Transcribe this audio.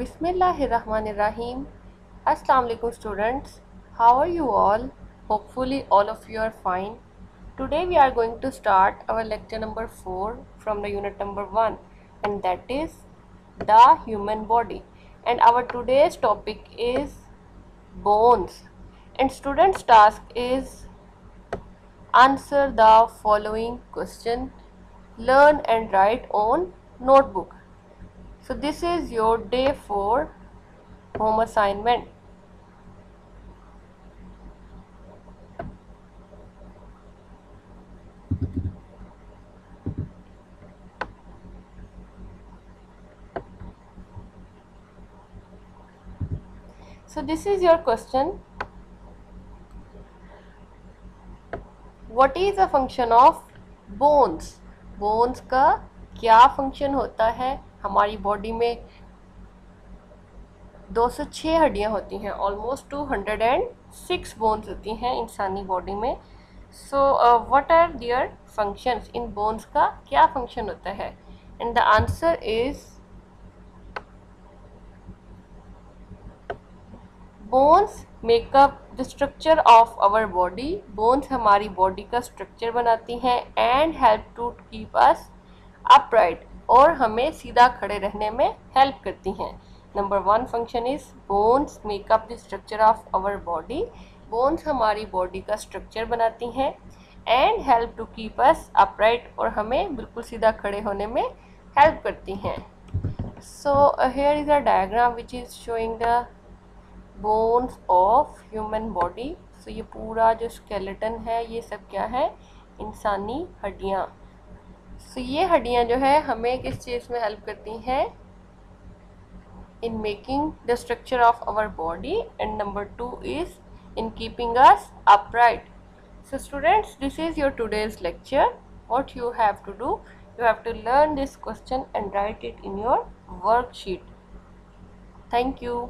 Bismillahirrahmanirrahim. Assalamu alaikum students. How are you all? Hopefully all of you are fine. Today we are going to start our lecture number 4 from the unit number 1, and that is the human body. And our today's topic is bones. And students' task is answer the following question, learn and write on notebook. So this is your day 4 home assignment. So this is your question. What is the function of bones? Bones का क्या function होता है? हमारी body में 206 हड्डियाँ होती हैं, almost 206 bones होती हैं इंसानी बॉडी में. So what are their functions? इन बोन्स का क्या फंक्शन होता है? And the answer is bones make up the structure of our body. Bones हमारी बॉडी का स्ट्रक्चर बनाती हैं and help to keep us upright, और हमें सीधा खड़े रहने में हेल्प करती हैं. Number 1 function is bones make up the structure of our body. Bones हमारी बॉडी का स्ट्रक्चर बनाती हैं and help to keep us upright, और हमें बिल्कुल सीधा खड़े होने में हेल्प करती हैं. So here is a diagram which is showing the bones of human body. So ये पूरा जो स्केलेटन है ये सब क्या है? इंसानी हड्डियाँ. सो ये हड्डियाँ जो है हमें किस चीज़ में हेल्प करती हैं? In making the structure of our body. And number 2 is in keeping us upright. So students, this is your today's lecture. What you have to do, you have to learn this question and write it in your worksheet. Thank you.